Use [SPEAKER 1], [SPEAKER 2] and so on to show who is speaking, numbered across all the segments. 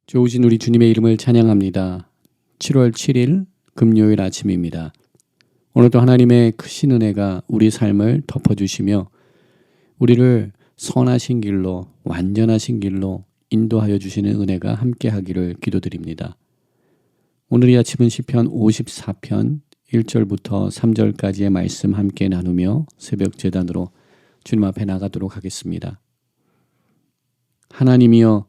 [SPEAKER 1] 좋으신 우리 주님의 이름을 찬양합니다. 7월 7일 금요일 아침입니다. 오늘도 하나님의 크신 은혜가 우리 삶을 덮어주시며 우리를 선하신 길로, 완전하신 길로 인도하여 주시는 은혜가 함께하기를 기도드립니다. 오늘 이 아침은 시편 54편 1절부터 3절까지의 말씀 함께 나누며 새벽 제단으로 주님 앞에 나가도록 하겠습니다. 하나님이여,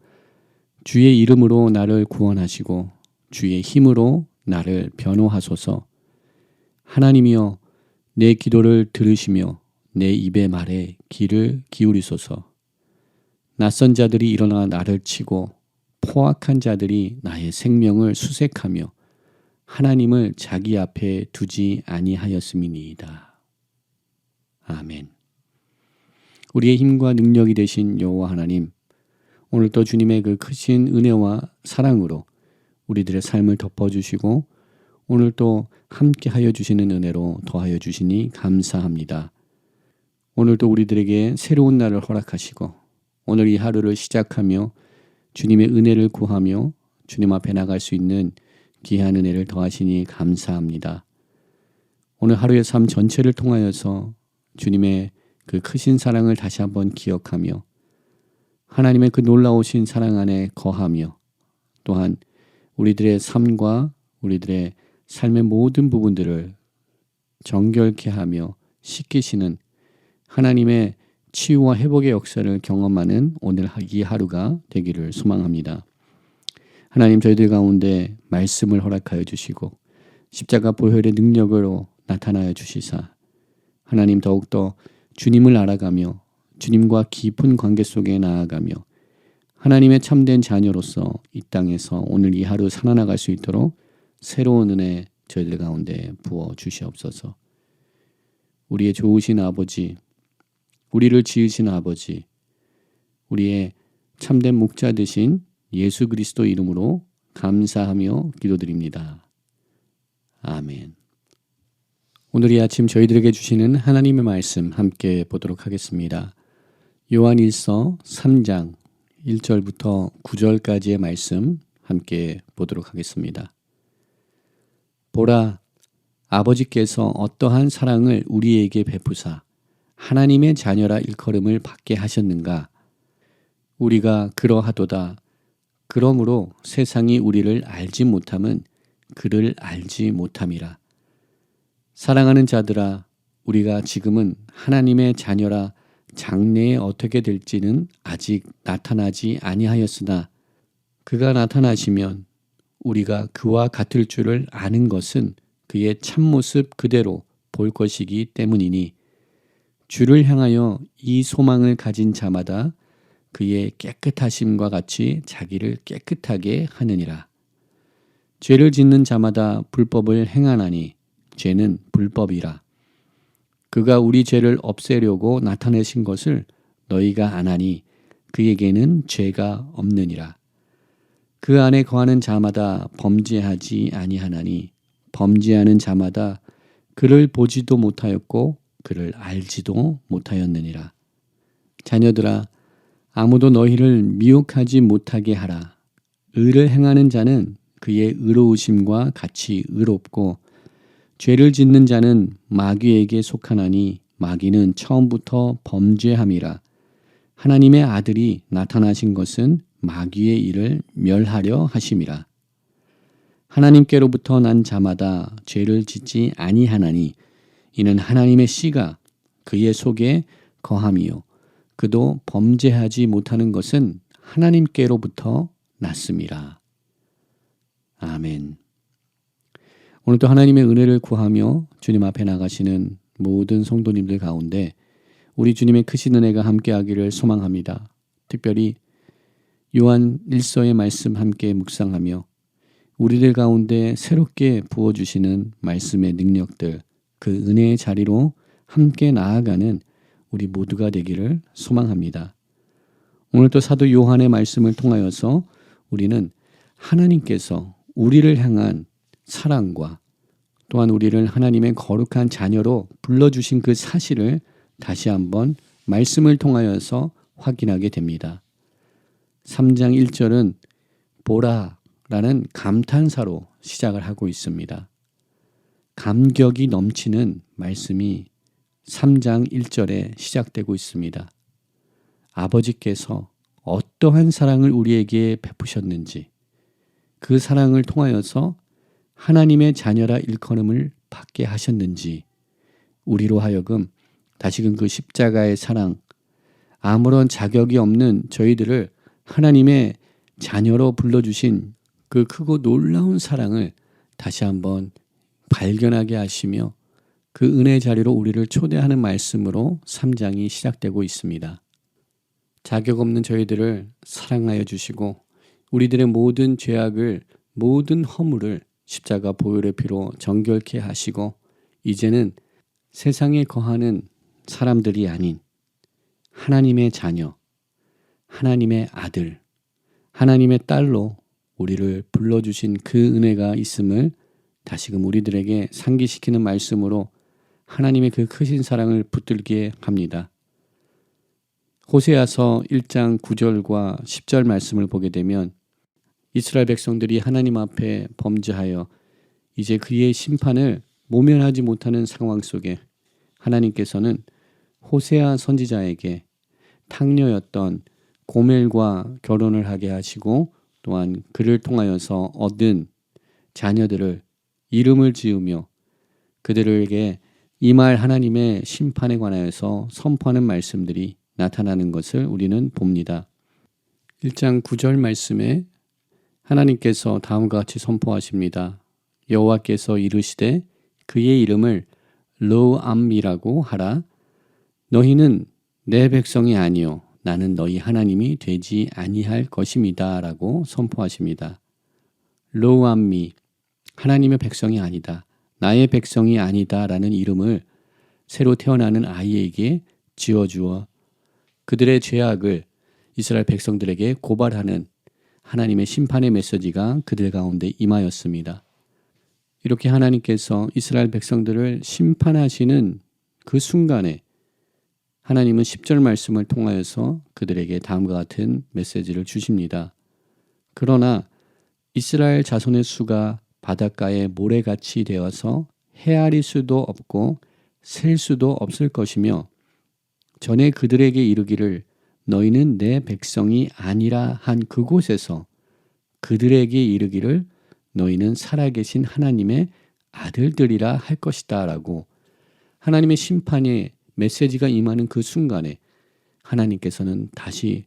[SPEAKER 1] 주의 이름으로 나를 구원하시고 주의 힘으로 나를 변호하소서. 하나님이여, 내 기도를 들으시며 내 입의 말에 귀를 기울이소서. 낯선 자들이 일어나 나를 치고 포악한 자들이 나의 생명을 수색하며 하나님을 자기 앞에 두지 아니하였음이니이다. 아멘. 우리의 힘과 능력이 되신 여호와 하나님, 오늘도 주님의 그 크신 은혜와 사랑으로 우리들의 삶을 덮어주시고 오늘도 함께하여 주시는 은혜로 더하여 주시니 감사합니다. 오늘도 우리들에게 새로운 날을 허락하시고 오늘 이 하루를 시작하며 주님의 은혜를 구하며 주님 앞에 나갈 수 있는 귀한 은혜를 더하시니 감사합니다. 오늘 하루의 삶 전체를 통하여서 주님의 그 크신 사랑을 다시 한번 기억하며 하나님의 그 놀라우신 사랑 안에 거하며 또한 우리들의 삶과 우리들의 삶의 모든 부분들을 정결케 하며 씻기시는 하나님의 치유와 회복의 역사를 경험하는 오늘 이 하루가 되기를 소망합니다. 하나님, 저희들 가운데 말씀을 허락하여 주시고 십자가 보혈의 능력으로 나타나여 주시사 하나님 더욱더 주님을 알아가며 주님과 깊은 관계 속에 나아가며 하나님의 참된 자녀로서 이 땅에서 오늘 이 하루 살아나갈 수 있도록 새로운 은혜 저희들 가운데 부어 주시옵소서. 우리의 좋으신 아버지, 우리를 지으신 아버지, 우리의 참된 목자 되신 예수 그리스도 이름으로 감사하며 기도드립니다. 아멘. 오늘 이 아침 저희들에게 주시는 하나님의 말씀 함께 보도록 하겠습니다. 요한일서 3장 1절부터 9절까지의 말씀 함께 보도록 하겠습니다. 보라, 아버지께서 어떠한 사랑을 우리에게 베푸사 하나님의 자녀라 일컬음을 받게 하셨는가? 우리가 그러하도다. 그러므로 세상이 우리를 알지 못함은 그를 알지 못함이라. 사랑하는 자들아, 우리가 지금은 하나님의 자녀라 장래에 어떻게 될지는 아직 나타나지 아니하였으나 그가 나타나시면 우리가 그와 같을 줄을 아는 것은 그의 참모습 그대로 볼 것이기 때문이니 주를 향하여 이 소망을 가진 자마다 그의 깨끗하심과 같이 자기를 깨끗하게 하느니라. 죄를 짓는 자마다 불법을 행하나니 죄는 불법이라. 그가 우리 죄를 없애려고 나타내신 것을 너희가 아나니 그에게는 죄가 없느니라. 그 안에 거하는 자마다 범죄하지 아니하나니 범죄하는 자마다 그를 보지도 못하였고 그를 알지도 못하였느니라. 자녀들아, 아무도 너희를 미혹하지 못하게 하라. 의를 행하는 자는 그의 의로우심과 같이 의롭고 죄를 짓는 자는 마귀에게 속하나니 마귀는 처음부터 범죄함이라. 하나님의 아들이 나타나신 것은 마귀의 일을 멸하려 하심이라. 하나님께로부터 난 자마다 죄를 짓지 아니하나니 이는 하나님의 씨가 그의 속에 거함이요 그도 범죄하지 못하는 것은 하나님께로부터 났음이라. 아멘. 오늘도 하나님의 은혜를 구하며 주님 앞에 나가시는 모든 성도님들 가운데 우리 주님의 크신 은혜가 함께하기를 소망합니다. 특별히 요한 1서의 말씀 함께 묵상하며 우리들 가운데 새롭게 부어주시는 말씀의 능력들, 그 은혜의 자리로 함께 나아가는 우리 모두가 되기를 소망합니다. 오늘도 사도 요한의 말씀을 통하여서 우리는 하나님께서 우리를 향한 사랑과 또한 우리를 하나님의 거룩한 자녀로 불러주신 그 사실을 다시 한번 말씀을 통하여서 확인하게 됩니다. 3장 1절은 보라라는 감탄사로 시작을 하고 있습니다. 감격이 넘치는 말씀이 3장 1절에 시작되고 있습니다. 아버지께서 어떠한 사랑을 우리에게 베푸셨는지 그 사랑을 통하여서 하나님의 자녀라 일컬음을 받게 하셨는지 우리로 하여금 다시금 그 십자가의 사랑, 아무런 자격이 없는 저희들을 하나님의 자녀로 불러주신 그 크고 놀라운 사랑을 다시 한번 발견하게 하시며 그 은혜 자리로 우리를 초대하는 말씀으로 3장이 시작되고 있습니다. 자격 없는 저희들을 사랑하여 주시고 우리들의 모든 죄악을, 모든 허물을 십자가 보혈의 피로 정결케 하시고 이제는 세상에 거하는 사람들이 아닌 하나님의 자녀, 하나님의 아들, 하나님의 딸로 우리를 불러주신 그 은혜가 있음을 다시금 우리들에게 상기시키는 말씀으로 하나님의 그 크신 사랑을 붙들게 합니다. 호세아서 1장 9절과 10절 말씀을 보게 되면 이스라엘 백성들이 하나님 앞에 범죄하여 이제 그의 심판을 모면하지 못하는 상황 속에 하나님께서는 호세아 선지자에게 탕녀였던 고멜과 결혼을 하게 하시고 또한 그를 통하여서 얻은 자녀들을 이름을 지으며 그들에게 임할 하나님의 심판에 관하여서 선포하는 말씀들이 나타나는 것을 우리는 봅니다. 1장 9절 말씀에 하나님께서 다음과 같이 선포하십니다. 여호와께서 이르시되 그의 이름을 르암미라고 하라. 너희는 내 백성이 아니요 나는 너희 하나님이 되지 아니할 것임이다 라고 선포하십니다. 르암미, 하나님의 백성이 아니다, 나의 백성이 아니다 라는 이름을 새로 태어나는 아이에게 지어주어 그들의 죄악을 이스라엘 백성들에게 고발하는 하나님의 심판의 메시지가 그들 가운데 임하였습니다. 이렇게 하나님께서 이스라엘 백성들을 심판하시는 그 순간에 하나님은 10절 말씀을 통하여서 그들에게 다음과 같은 메시지를 주십니다. 그러나 이스라엘 자손의 수가 바닷가에 모래같이 되어서 헤아릴 수도 없고 셀 수도 없을 것이며 전에 그들에게 이르기를 너희는 내 백성이 아니라 한 그곳에서 그들에게 이르기를 너희는 살아계신 하나님의 아들들이라 할 것이다 라고 하나님의 심판의 메시지가 임하는 그 순간에 하나님께서는 다시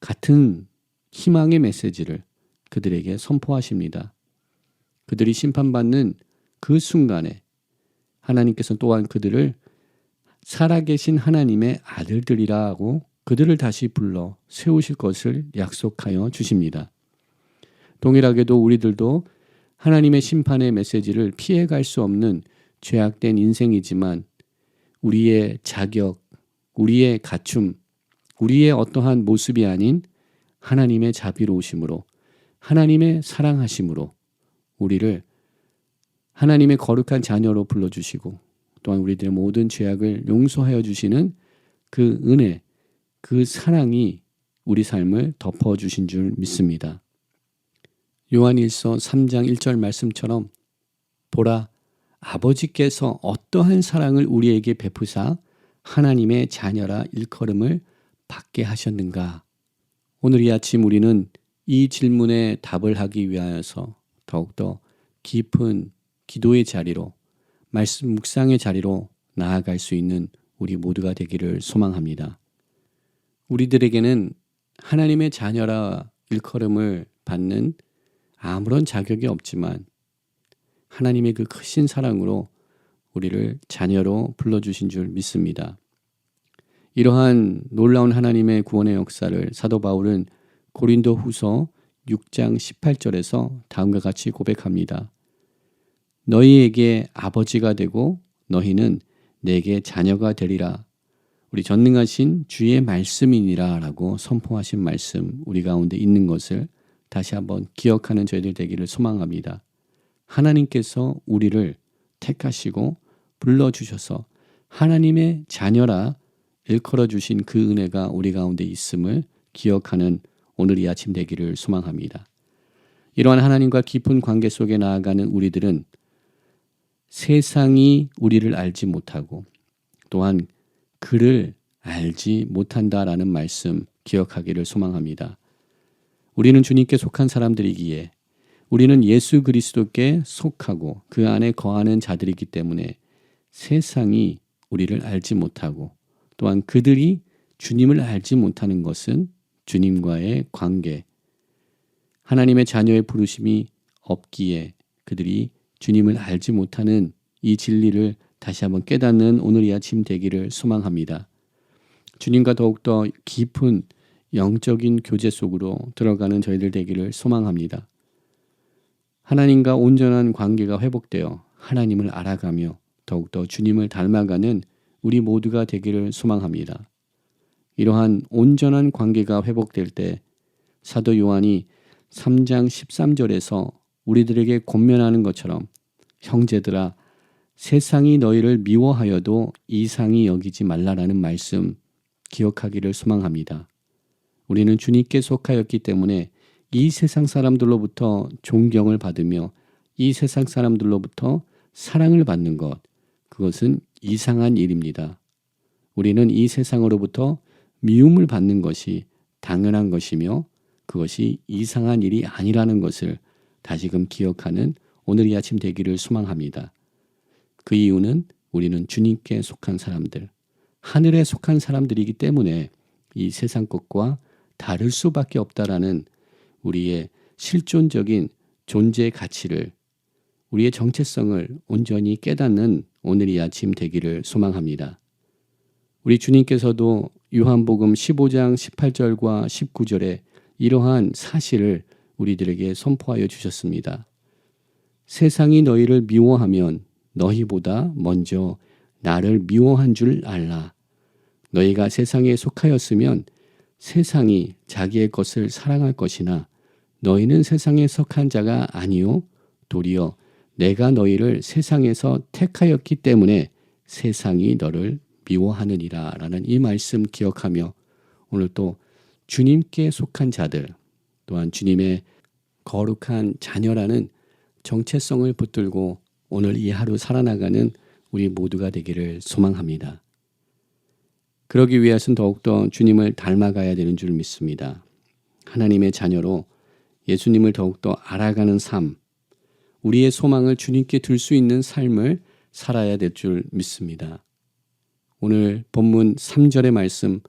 [SPEAKER 1] 같은 희망의 메시지를 그들에게 선포하십니다. 그들이 심판받는 그 순간에 하나님께서 또한 그들을 살아계신 하나님의 아들들이라 하고 그들을 다시 불러 세우실 것을 약속하여 주십니다. 동일하게도 우리들도 하나님의 심판의 메시지를 피해갈 수 없는 죄악된 인생이지만 우리의 자격, 우리의 갖춤, 우리의 어떠한 모습이 아닌 하나님의 자비로우심으로 하나님의 사랑하심으로 우리를 하나님의 거룩한 자녀로 불러주시고 또한 우리들의 모든 죄악을 용서하여 주시는 그 은혜, 그 사랑이 우리 삶을 덮어주신 줄 믿습니다. 요한일서 3장 1절 말씀처럼 보라 아버지께서 어떠한 사랑을 우리에게 베푸사 하나님의 자녀라 일컬음을 받게 하셨는가. 오늘 이 아침 우리는 이 질문에 답을 하기 위하여서 더욱더 깊은 기도의 자리로 말씀 묵상의 자리로 나아갈 수 있는 우리 모두가 되기를 소망합니다. 우리들에게는 하나님의 자녀라 일컬음을 받는 아무런 자격이 없지만 하나님의 그 크신 사랑으로 우리를 자녀로 불러주신 줄 믿습니다. 이러한 놀라운 하나님의 구원의 역사를 사도 바울은 고린도 후서 6장 18절에서 다음과 같이 고백합니다. 너희에게 아버지가 되고 너희는 내게 자녀가 되리라. 우리 전능하신 주의 말씀이니라 라고 선포하신 말씀 우리 가운데 있는 것을 다시 한번 기억하는 저희들 되기를 소망합니다. 하나님께서 우리를 택하시고 불러주셔서 하나님의 자녀라 일컬어 주신 그 은혜가 우리 가운데 있음을 기억하는 오늘 이 아침 되기를 소망합니다. 이러한 하나님과 깊은 관계 속에 나아가는 우리들은 세상이 우리를 알지 못하고 또한 그를 알지 못한다라는 말씀 기억하기를 소망합니다. 우리는 주님께 속한 사람들이기에 우리는 예수 그리스도께 속하고 그 안에 거하는 자들이기 때문에 세상이 우리를 알지 못하고 또한 그들이 주님을 알지 못하는 것은 주님과의 관계, 하나님의 자녀의 부르심이 없기에 그들이 주님을 알지 못하는 이 진리를 다시 한번 깨닫는 오늘 이 아침 되기를 소망합니다. 주님과 더욱더 깊은 영적인 교제 속으로 들어가는 저희들 되기를 소망합니다. 하나님과 온전한 관계가 회복되어 하나님을 알아가며 더욱더 주님을 닮아가는 우리 모두가 되기를 소망합니다. 이러한 온전한 관계가 회복될 때 사도 요한이 3장 13절에서 우리들에게 권면하는 것처럼 형제들아 세상이 너희를 미워하여도 이상히 여기지 말라라는 말씀 기억하기를 소망합니다. 우리는 주님께 속하였기 때문에 이 세상 사람들로부터 존경을 받으며 이 세상 사람들로부터 사랑을 받는 것, 그것은 이상한 일입니다. 우리는 이 세상으로부터 미움을 받는 것이 당연한 것이며 그것이 이상한 일이 아니라는 것을 다시금 기억하는 오늘 이 아침 되기를 소망합니다. 그 이유는 우리는 주님께 속한 사람들, 하늘에 속한 사람들이기 때문에 이 세상 것과 다를 수밖에 없다라는 우리의 실존적인 존재 가치를, 우리의 정체성을 온전히 깨닫는 오늘 이 아침 되기를 소망합니다. 우리 주님께서도 요한복음 15장 18절과 19절에 이러한 사실을 우리들에게 선포하여 주셨습니다. 세상이 너희를 미워하면 너희보다 먼저 나를 미워한 줄 알라. 너희가 세상에 속하였으면 세상이 자기의 것을 사랑할 것이나 너희는 세상에 속한 자가 아니요 도리어 내가 너희를 세상에서 택하였기 때문에 세상이 너를 미워하느니라 라는 이 말씀 기억하며 오늘 또 주님께 속한 자들 또한 주님의 거룩한 자녀라는 정체성을 붙들고 오늘 이 하루 살아나가는 우리 모두가 되기를 소망합니다. 그러기 위해서는 더욱더 주님을 닮아가야 되는 줄 믿습니다. 하나님의 자녀로 예수님을 더욱더 알아가는 삶, 우리의 소망을 주님께 둘 수 있는 삶을 살아야 될 줄 믿습니다. 오늘 본문 3절의 말씀,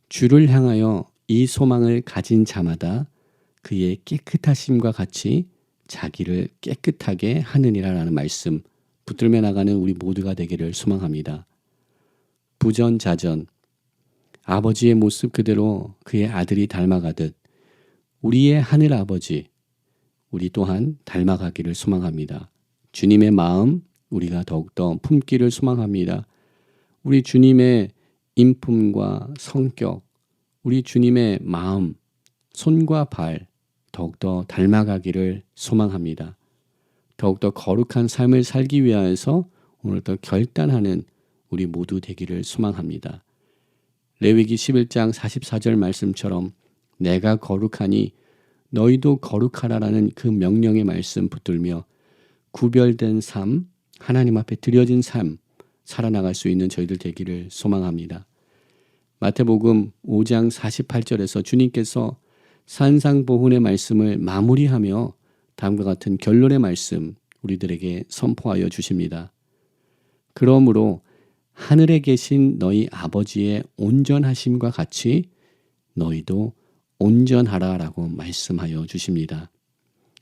[SPEAKER 1] 주를 향하여 이 소망을 가진 자마다 그의 깨끗하심과 같이 자기를 깨끗하게 하느니라라는 말씀 붙들며 나가는 우리 모두가 되기를 소망합니다. 부전자전, 아버지의 모습 그대로 그의 아들이 닮아가듯 우리의 하늘 아버지, 우리 또한 닮아가기를 소망합니다. 주님의 마음 우리가 더욱더 품기를 소망합니다. 우리 주님의 인품과 성격, 우리 주님의 마음, 손과 발 더욱더 닮아가기를 소망합니다. 더욱더 거룩한 삶을 살기 위하여서 오늘도 결단하는 우리 모두 되기를 소망합니다. 레위기 11장 44절 말씀처럼 내가 거룩하니 너희도 거룩하라라는 그 명령의 말씀 붙들며 구별된 삶, 하나님 앞에 드려진 삶 살아나갈 수 있는 저희들 되기를 소망합니다. 마태복음 5장 48절에서 주님께서 산상보훈의 말씀을 마무리하며 다음과 같은 결론의 말씀 우리들에게 선포하여 주십니다. 그러므로 하늘에 계신 너희 아버지의 온전하심과 같이 너희도 온전하라라고 말씀하여 주십니다.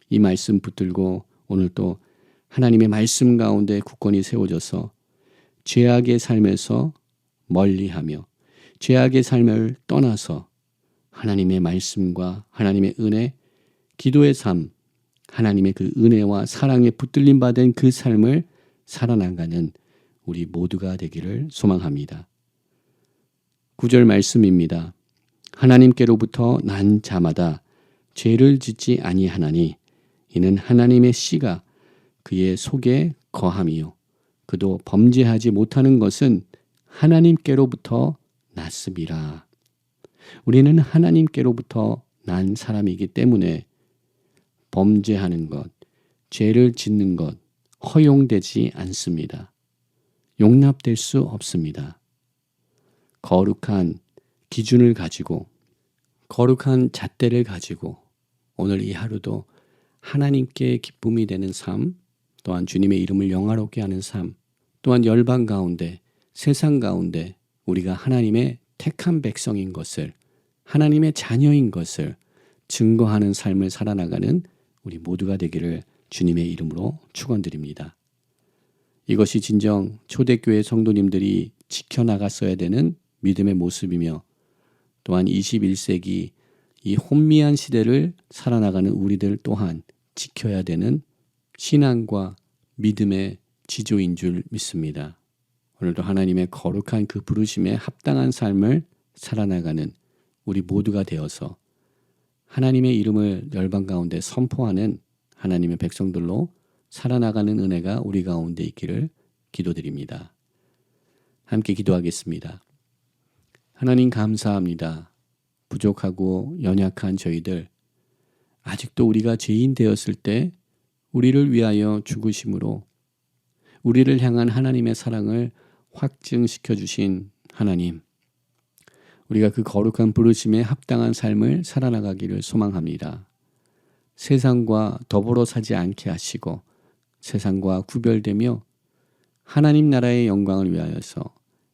[SPEAKER 1] 이 말씀 붙들고 오늘 또 하나님의 말씀 가운데 굳건히 세워져서 죄악의 삶에서 멀리하며 죄악의 삶을 떠나서 하나님의 말씀과 하나님의 은혜, 기도의 삶, 하나님의 그 은혜와 사랑에 붙들림 받은 그 삶을 살아나가는 우리 모두가 되기를 소망합니다. 9절 말씀입니다. 하나님께로부터 난 자마다 죄를 짓지 아니하나니 이는 하나님의 씨가 그의 속에 거함이요 그도 범죄하지 못하는 것은 하나님께로부터 났음이라. 우리는 하나님께로부터 난 사람이기 때문에 범죄하는 것, 죄를 짓는 것 허용되지 않습니다. 용납될 수 없습니다. 거룩한 기준을 가지고 거룩한 잣대를 가지고 오늘 이 하루도 하나님께 기쁨이 되는 삶, 또한 주님의 이름을 영화롭게 하는 삶, 또한 열방 가운데 세상 가운데 우리가 하나님의 택한 백성인 것을, 하나님의 자녀인 것을 증거하는 삶을 살아나가는 우리 모두가 되기를 주님의 이름으로 축원드립니다. 이것이 진정 초대교회 성도님들이 지켜나갔어야 되는 믿음의 모습이며 또한 21세기 이 혼미한 시대를 살아나가는 우리들 또한 지켜야 되는 신앙과 믿음의 지조인 줄 믿습니다. 오늘도 하나님의 거룩한 그 부르심에 합당한 삶을 살아나가는 우리 모두가 되어서 하나님의 이름을 열방 가운데 선포하는 하나님의 백성들로 살아나가는 은혜가 우리 가운데 있기를 기도드립니다. 함께 기도하겠습니다. 하나님 감사합니다. 부족하고 연약한 저희들, 아직도 우리가 죄인 되었을 때 우리를 위하여 죽으심으로 우리를 향한 하나님의 사랑을 확증시켜 주신 하나님, 우리가 그 거룩한 부르심에 합당한 삶을 살아나가기를 소망합니다. 세상과 더불어 사지 않게 하시고 세상과 구별되며 하나님 나라의 영광을 위하여서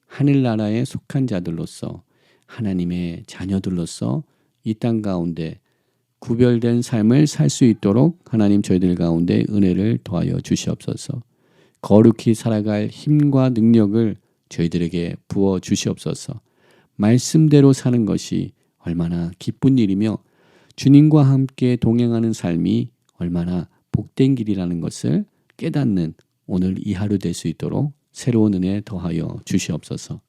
[SPEAKER 1] 하늘나라에 속한 자들로서 하나님의 자녀들로서 이 땅 가운데 구별된 삶을 살 수 있도록 하나님 저희들 가운데 은혜를 더하여 주시옵소서. 거룩히 살아갈 힘과 능력을 저희들에게 부어 주시옵소서. 말씀대로 사는 것이 얼마나 기쁜 일이며 주님과 함께 동행하는 삶이 얼마나 복된 길이라는 것을 깨닫는 오늘 이 하루 될 수 있도록 새로운 은혜 더하여 주시옵소서.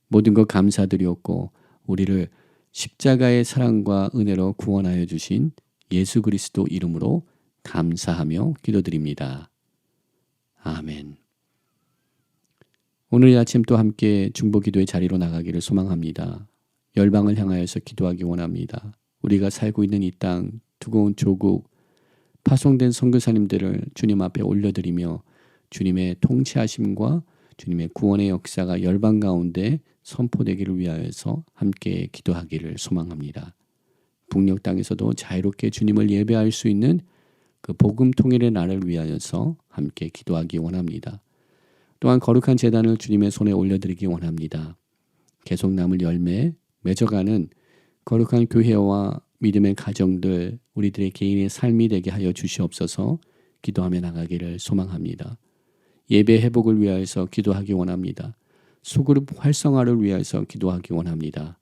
[SPEAKER 1] 모든 것 감사드리옵고 우리를 십자가의 사랑과 은혜로 구원하여 주신 예수 그리스도 이름으로 감사하며 기도드립니다. 아멘. 오늘 아침 또 함께 중보기도의 자리로 나가기를 소망합니다. 열방을 향하여서 기도하기 원합니다. 우리가 살고 있는 이 땅, 두꺼운 조국, 파송된 선교사님들을 주님 앞에 올려드리며 주님의 통치하심과 주님의 구원의 역사가 열방 가운데 선포되기를 위하여서 함께 기도하기를 소망합니다. 북녘 땅에서도 자유롭게 주님을 예배할 수 있는 그 복음 통일의 날을 위하여서 함께 기도하기 원합니다. 또한 거룩한 제단을 주님의 손에 올려드리기 원합니다. 계속 남을 열매 맺어가는 거룩한 교회와 믿음의 가정들, 우리들의 개인의 삶이 되게 하여 주시옵소서. 기도하며 나가기를 소망합니다. 예배 회복을 위하여서 기도하기 원합니다. 소그룹 활성화를 위하여서 기도하기 원합니다.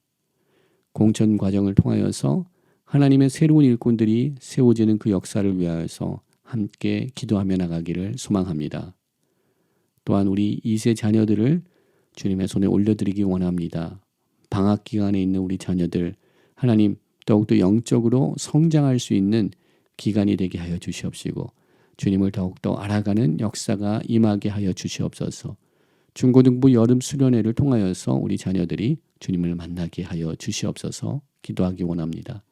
[SPEAKER 1] 공천 과정을 통하여서 하나님의 새로운 일꾼들이 세워지는 그 역사를 위하여서 함께 기도하며 나가기를 소망합니다. 또한 우리 2세 자녀들을 주님의 손에 올려드리기 원합니다. 방학 기간에 있는 우리 자녀들, 하나님 더욱더 영적으로 성장할 수 있는 기간이 되게 하여 주시옵시고 주님을 더욱더 알아가는 역사가 임하게 하여 주시옵소서. 중고등부 여름 수련회를 통하여서 우리 자녀들이 주님을 만나게 하여 주시옵소서. 기도하기 원합니다.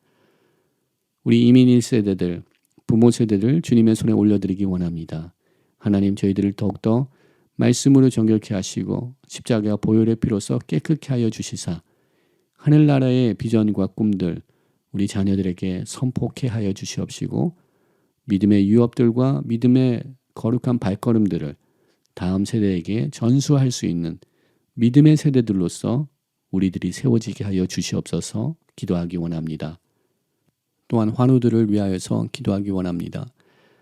[SPEAKER 1] 우리 이민 1세대들, 부모 세대들 주님의 손에 올려드리기 원합니다. 하나님 저희들을 더욱더 말씀으로 정결케 하시고 십자가 보혈의 피로써 깨끗게 하여 주시사 하늘나라의 비전과 꿈들 우리 자녀들에게 선포케 하여 주시옵시고 믿음의 유업들과 믿음의 거룩한 발걸음들을 다음 세대에게 전수할 수 있는 믿음의 세대들로서 우리들이 세워지게 하여 주시옵소서. 기도하기 원합니다. 또한 환우들을 위하여서 기도하기 원합니다.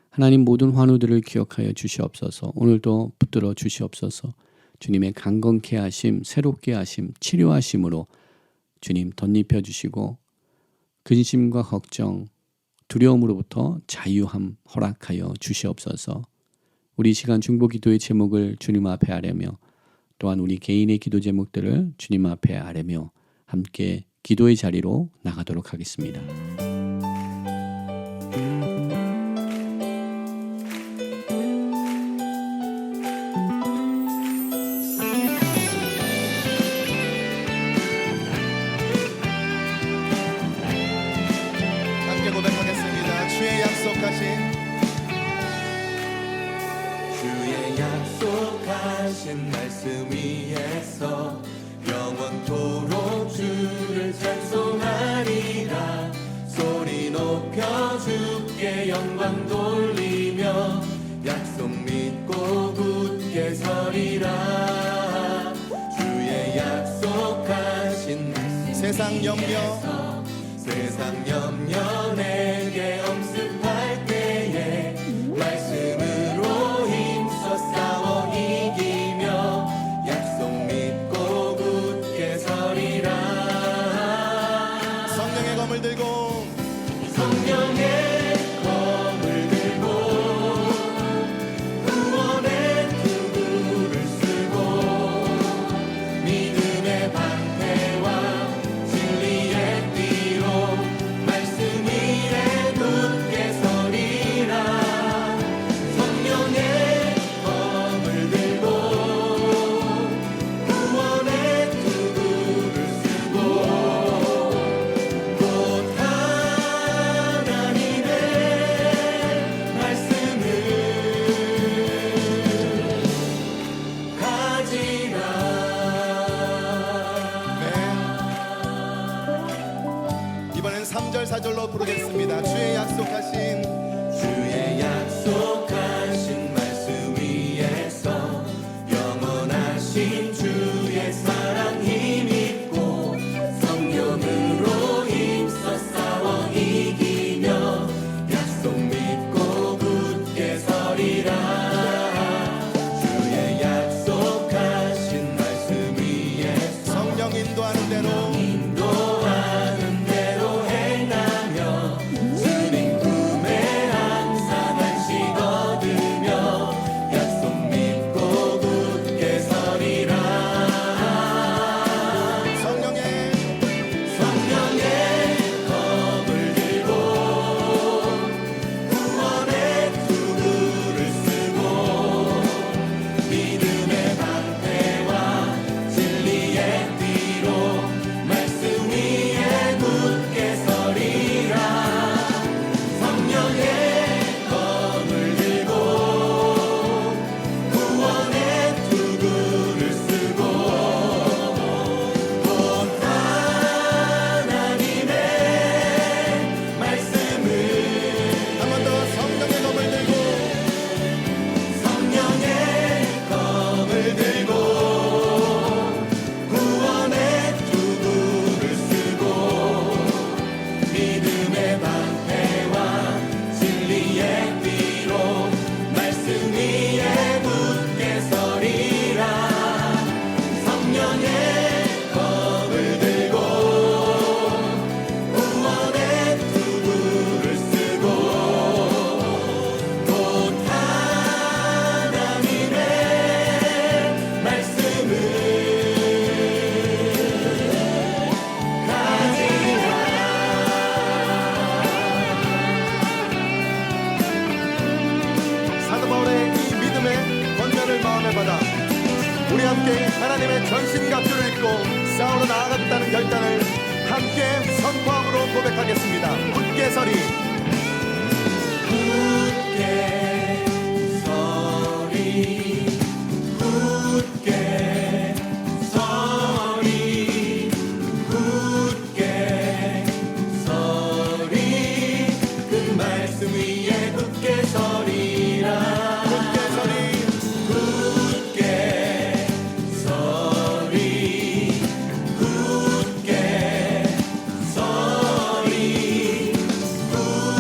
[SPEAKER 1] 하나님 모든 환우들을 기억하여 주시옵소서. 오늘도 붙들어 주시옵소서. 주님의 강건케 하심, 새롭게 하심, 치료하심으로 주님 덧입혀 주시고 근심과 걱정, 두려움으로부터 자유함 허락하여 주시옵소서. 우리 시간 중보기도의 제목을 주님 앞에 아뢰며 또한 우리 개인의 기도 제목들을 주님 앞에 아뢰며 함께 기도의 자리로 나가도록 하겠습니다.
[SPEAKER 2] 함께 고백하겠습니다. 주의 약속하신 말씀 위에서 영원토록 주를 찬송하리라. 소리 높여 주께 영광 돌리며 약속 믿고 굳게 서리라. 주의 약속하신 말씀
[SPEAKER 3] 세상 염려
[SPEAKER 2] 내게 엄습할 때에 말씀으로 힘써 싸워 이기며 약속 믿고 굳게 서리라.
[SPEAKER 3] 성령의 검을 들고
[SPEAKER 2] 성령의 검을 들고 구원의 투구를 쓰고 믿음의 방패와 진리의 띠로 말씀 위에 굳게 서리라. 성령의 검을 들고 구원의 투구를 쓰고 곧 하나님의 말씀을 가지라.
[SPEAKER 3] 이번엔 3절 4절로 부르겠습니다. 주의
[SPEAKER 2] 약속하신 말씀 위에서 영원하신 주의 사랑 힘입고 성령으로 힘써 싸워 이기며 약속 믿고 굳게 서리라. 주의 약속하신 말씀 위에서
[SPEAKER 3] 성령 인도하는 대로
[SPEAKER 2] 인도하는 대로 행하며 주님 품에 항상 안식 얻으며 약속 믿고 굳게 서리라.
[SPEAKER 3] 성령의
[SPEAKER 2] 검을 들고 구원의 투구를 쓰고 믿음의 방패와 진리의 띠로 말씀 위에 굳게 서리라. 성령의 검을 들고 구원의 투구를 쓰고 곧 하나님의 말씀을
[SPEAKER 3] 한 번 더 성령의 검을 들고
[SPEAKER 2] 성령의 검을 들고 구원의 투구를 쓰고 믿음의 방패와 진리의 띠로 말씀 위에 굳게 서리라. 성령의 검을 들고 구원의 투구를 쓰고 곧 하나님의 말씀을 가지라.
[SPEAKER 3] 사도 바울의 이 믿음의 권면을 마음에 받아 우리 함께 하나님의 전신갑주를 입고 싸우러 나아가겠다는 결단을 함께 선포함으로 고백하겠습니다. 굳게 서리
[SPEAKER 2] 굳게 서리 굳게 서리 굳게 서리 그 말씀 위에 굳게 서리라.
[SPEAKER 3] 굳게 서리
[SPEAKER 2] 굳게 서리 굳게 서리 굳게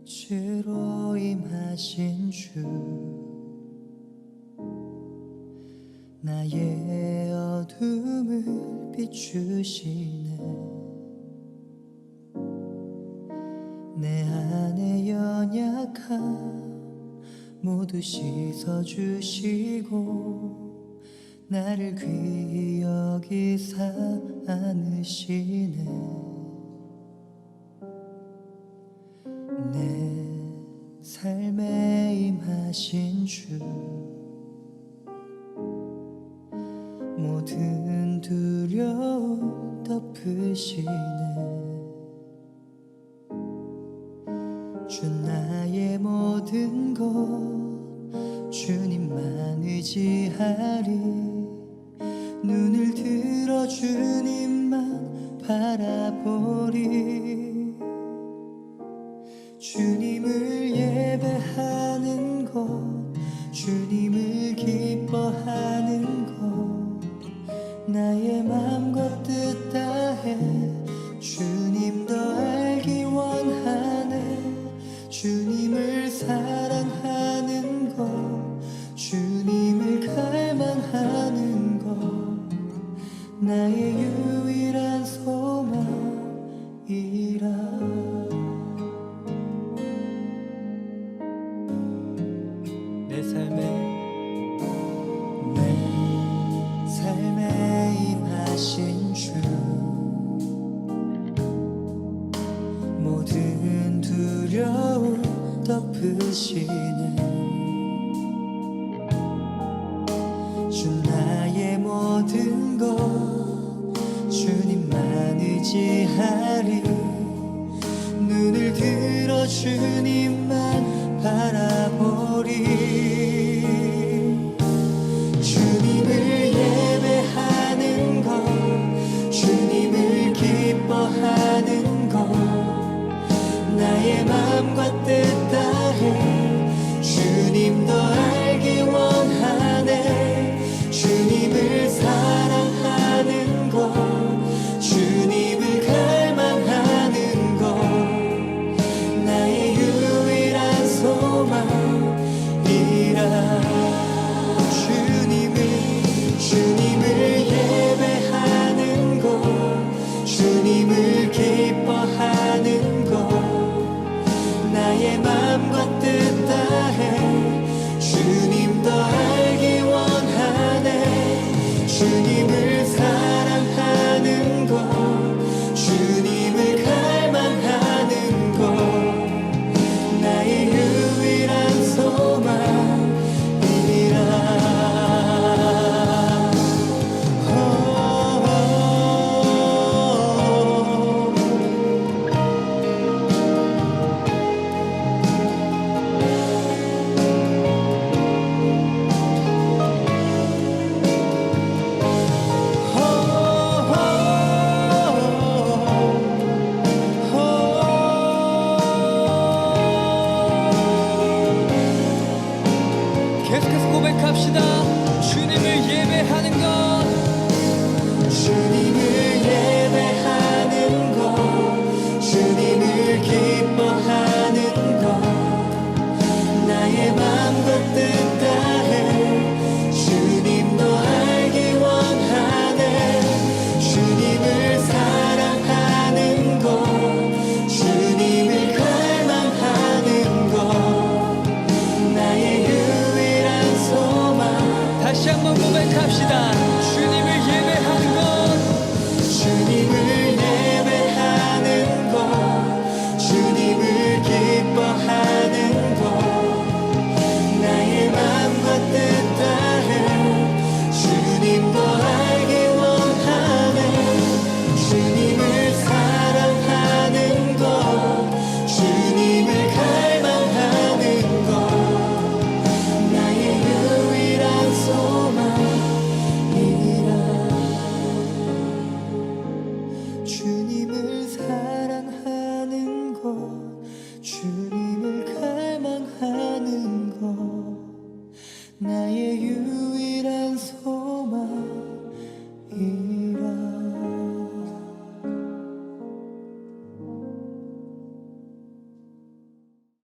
[SPEAKER 4] 빛으로 임하신 주 나의 어둠을 비추시네 내 안에 연약함 모두 씻어주시고 나를 귀히 여기사 안으시네 내 삶에 임하신 주 모든 두려움 덮으시네 주 나의 모든 것 주님만 의지하리 눈을 들어 주님만 바라보리 주님을 예배하는 것 주님을 기뻐하는 것 나의 맘과 뜻 다해 주님 더 알기 원하네 주님을 사랑하는 것 주님을 갈망하는 것 나의 유일한 소망이라 내 삶에 임하신 주 모든 두려움 덮으시네 주 나의 모든 것 주님만 의지하리 눈을 들어 주님만 바라보리 주님을 예배하는 것 주님을 기뻐하는 것 나의 맘과 뜻 다해 주님 더 알기 원하네 주님을 사랑하는 것 주님을 갈망하는 것 나의 유일한 소망이라 주님을 예배하는 것 주님을